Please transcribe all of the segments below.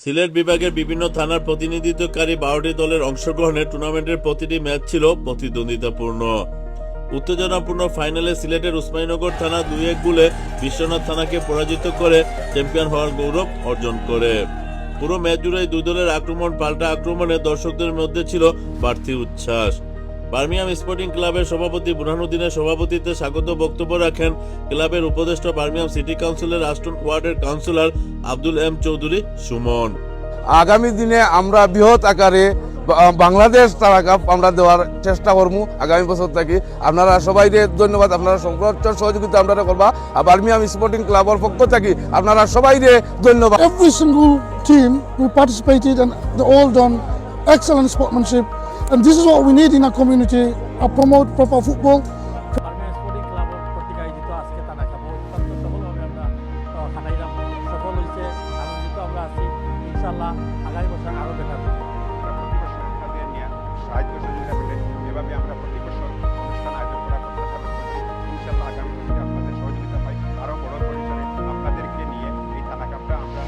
সিলেট বিভাগের বিভিন্ন থানার প্রতিনিধিত্বকারী 12টি দলের অংশগ্রহণে টুর্নামেন্টের প্রতিটি ম্যাচ ছিল প্রতিদ্বন্দ্বিতাপূর্ণ। উত্তেজনাপূর্ণ ফাইনালে সিলেটের উসমানীনগর থানা 2-1 গোলে বিশ্বনাথ থানাকে পরাজিত করে চ্যাম্পিয়ন হওয়ার গৌরব অর্জন করে। পুরো ম্যাচ জুড়েই দুই দলের আক্রমণ পাল্টা আক্রমণে দর্শকদের মধ্যে ছিল বাড়তি উচ্ছ্বাস। বার্মিহাম স্পোর্টিং ক্লাবের সভাপতি বুরহানুদ্দিনের সভাপতিত্বে স্বাগত বক্তব্য রাখেন ক্লাবের উপদেষ্টা বার্মিহাম সিটি কাউন্সিলের আষ্টন ওয়ার্ডের কাউন্সিলর আব্দুল এম চৌধুরী সুমন। আগামী দিনে আমরা বৃহৎ আকারে বাংলাদেশ তারা কাপ আমরা দেওয়ার চেষ্টা করবো আগামী বছর থেকে। আপনারা সবাই ধন্যবাদ, আপনারা সর্বোচ্চ সহযোগিতা আপনারা করবা। আর বার্মিহাম স্পোর্টিং ক্লাবের পক্ষ থেকে আপনারা সবাই ধন্যবাদ। Every single team who participated and they all done excellent sportsmanship, and this is what we need in our community. Promote proper football. Birmingham sporting ক্লাবের কর্তৃক আয়োজিত আজকে তারা খাবো অত্যন্ত সফলভাবে আমরা খাটাইলাম। সফল হয়েছে, আনন্দিত আমরা আছি। ইনশাল্লাহ আগামী বছর আরও দেখা যাবে। প্রতি বছর আপনাদের নিয়ে সাহায্য সহযোগিতা পেলে এভাবে আমরা প্রতি বছর অনুষ্ঠান আয়োজন করার প্রত্যাশা করছি। ইনশাল্লাহ আগামী বছরে আপনাদের সহযোগিতা পাই আরও বড় পরিসরে আপনাদেরকে নিয়ে এই থানা কাপটা আমরা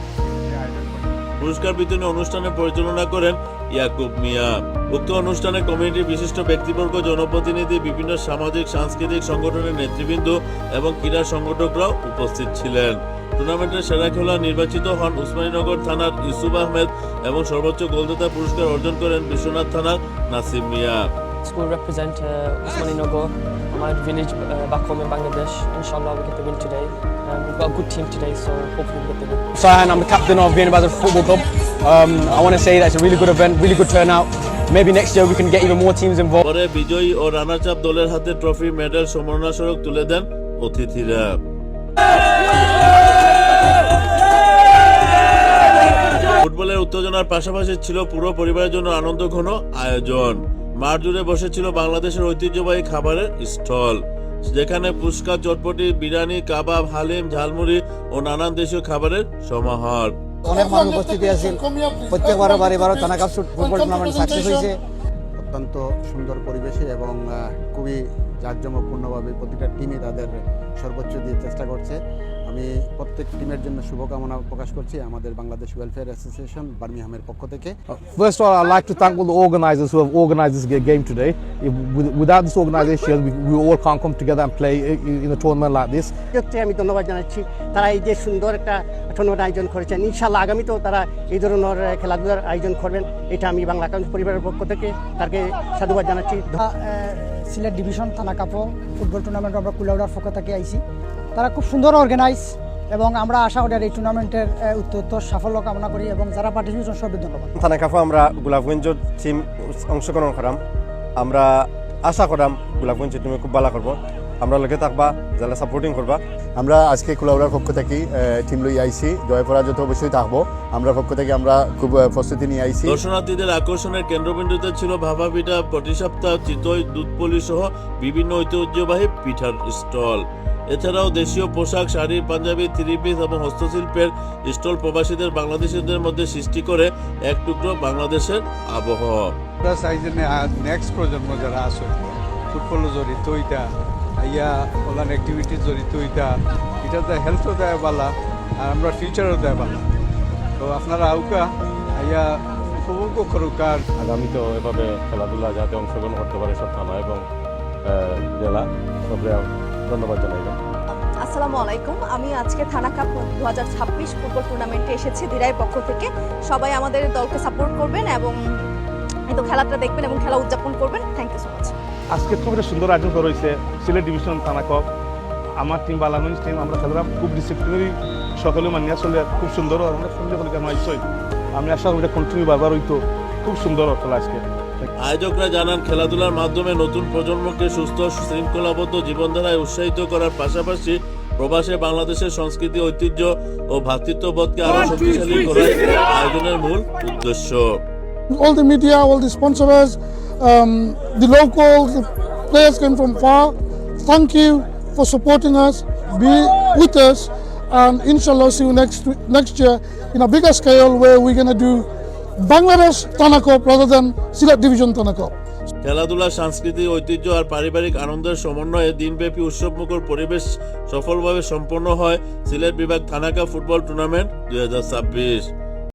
আয়োজন করি। পুরস্কার বিতরণী অনুষ্ঠানে পরিচালনা করেন ইয়াকুব মিয়া। উক্ত অনুষ্ঠানে কমিউনিটির বিশিষ্ট ব্যক্তিবর্গ, জনপ্রতিনিধি, বিভিন্ন সামাজিক সাংস্কৃতিক সংগঠনের নেতৃবৃন্দ এবং ক্রীড়া সংগঠকরাও উপস্থিত ছিলেন। টুর্নামেন্টের সেরা খেলোয়াড় নির্বাচিত হন উসমানীনগর থানার ইউসুফ আহমেদ এবং সর্বোচ্চ গোলদাতা পুরস্কার অর্জন করেন বিশ্বনাথ থানার নাসিম মিয়া। School represent Usmaninogo, my village back home in Bangladesh. Inshallah we get the win today. We've got a good team today, so hopefully we get the win. Sahan, I'm the captain of Vienna Basel Football Club. I want to say that it's a really good event, really good turnout. Maybe next year we can get even more teams involved. পরে বিজয়ী ও runners up দলের হাতে trophy, medal, সম্মাননা স্মারক তুলে দেন অতিথিরা। ফুটবলের উত্তেজনার পাশাপাশি ছিল পুরো পরিবারের জন্য আনন্দঘন আয়োজন। মাঠ জুড়ে বসেছিল বাংলাদেশের ঐতিহ্যবাহী খাবারের স্টল, যেখানে ফুচকা, চটপটি, বিরিয়ানি, কাবাব, হালিম, ঝালমুড়ি ও নানান দেশীয় খাবারের সমাহার। অনেক মানুষ উপস্থিতি আছেন। প্রত্যেকবার বারে থানা কাপ ফুটবল টুর্নামেন্ট সাকসেস হয়েছে অত্যন্ত সুন্দর পরিবেশে এবং খুবই জাঁকজমকপূর্ণভাবে প্রতিটা টিমই তাদের সর্বোচ্চ দিয়ে চেষ্টা করছে। আমি প্রত্যেক টিমের জন্য শুভকামনা প্রকাশ করছি আমাদের বাংলাদেশ ওয়েলফেয়ার অ্যাসোসিয়েশন বার্মিহামের পক্ষ থেকে। First of all, I'd like to thank all the organizers who have organized this game today. Without this organization, we all can't come together and play in a tournament like this. আমি ধন্যবাদ জানাচ্ছি, তারা এই যে সুন্দর একটা tournament আয়োজন করেছেন। ইনশাআল্লাহ আগামীতেও তারা এই ধরনের খেলাধুলার আয়োজন করবেন, এটা আমি বাংলা কাউন্সিল পরিবারের পক্ষ থেকে তাকে সাধুবাদ জানাচ্ছি। সিলেট ডিভিশন থানা কাপো ফুটবল টুর্নামেন্ট আমরা কুলাউড়ার পক্ষ থেকে আইছি। তারা খুব সুন্দর অর্গানাইজ এবং আমরা আশা করি এই টুর্নামেন্টের উত্তর সাফল্য কামনা করি এবং যারা পার্টিসিপেশন সবাই ধন্যবাদ। থানা কাপে আমরা গোলাপগঞ্জ টিম অংশগ্রহণ করাম। আমরা আশা করাম গোলাপগঞ্জ টিমে খুব ভালো করবো। আমরা লগে থাকবা, যারা সাপোর্টিং করবা। আমরা আজকে কুলাউড়ার পক্ষ থেকে টিম লই আইছি, জয় পরাজয় অবশ্যই থাকবো। আমরা পক্ষ থেকে আমরা খুব প্রস্তুতি নিয়ে আইছি। দর্শনার্থীদের আকর্ষণের কেন্দ্রবিন্দুতে ছিল ভাপা পিঠা, পটিসাপ্তাহ, চিতই, দুধপলি সহ বিভিন্ন ঐতিহ্যবাহী পিঠার স্টল। এছাড়াও দেশীয় পোশাক, শাড়ি, পাঞ্জাবি, থ্রি পিস এবং হস্তশিল্পের স্টল প্রবাসীদের বাংলাদেশিদের মধ্যে সৃষ্টি করে এক টুকরো বাংলাদেশের আবহাওয়া। নেক্সট প্রজন্ম যারা আছে ফুটবল জড়িত ইটা ইয়া অনলাইন অ্যাক্টিভিটি জড়িত ইটা এটাতে হেলথও দেয় বালা আর আমরা ফিউচারও দেয় বালা। তো আপনারা আউকা ইয়া উপভোগ করুক। আর আগামীতেও এভাবে খেলাধুলা যাতে অংশগ্রহণ করতে পারে সব থানা এবং জেলা সবরে ধন্যবাদ জানাই। আসসালামু আলাইকুম, আমি আজকে থানা কাপ 2026 ফুটবল টুর্নামেন্টে এসেছি দিরাইয়ের পক্ষ থেকে। সবাই আমাদের দলকে সাপোর্ট করবেন এবং এই খেলাটা দেখবেন এবং খেলা উদযাপন করবেন। Thank you so much. আজকে খুব একটা সুন্দর আয়োজন করা হয়েছে সিলেট ডিভিশন থানা কাপ। আমার টিম বালাগঞ্জ টিম আমরা খেলাম খুব ডিসিপ্লিনারি, সকলে মানিয়া চলে খুব সুন্দর। আমরা সুন্দর করে কেন আইসই, আমি আশা করি কন্টিনিউ বারবার হইতো। খুব সুন্দর খেলা আজকে। আয়োজকরা জানান, খেলাধুলার মাধ্যমে নতুন প্রজন্মকে সুস্থ শৃঙ্খলাবদ্ধ জীবনধারায় উৎসাহিত করার পাশাপাশি প্রবাসে বাংলাদেশের সংস্কৃতি, ঐতিহ্য ও ভ্রাতৃত্ববোধকে আরো শক্তিশালী করাই আয়োজনের মূল উদ্দেশ্য। All the media, all the sponsors, the locals, the players came from far. Thank you for supporting us. Be with us, and inshallah see you next year in a bigger scale where we're going to do Bangladesh Thana Cup rather than Silat Division Thana Cup. খেলাধুলা, সংস্কৃতি, ঐতিহ্য আর পারিবারিক আনন্দের সমন্বয়ে দিনব্যাপী উৎসবমুখর পরিবেশ সফলভাবে সম্পন্ন হয় সিলেট বিভাগ থানা কাপ ফুটবল টুর্নামেন্ট 2026।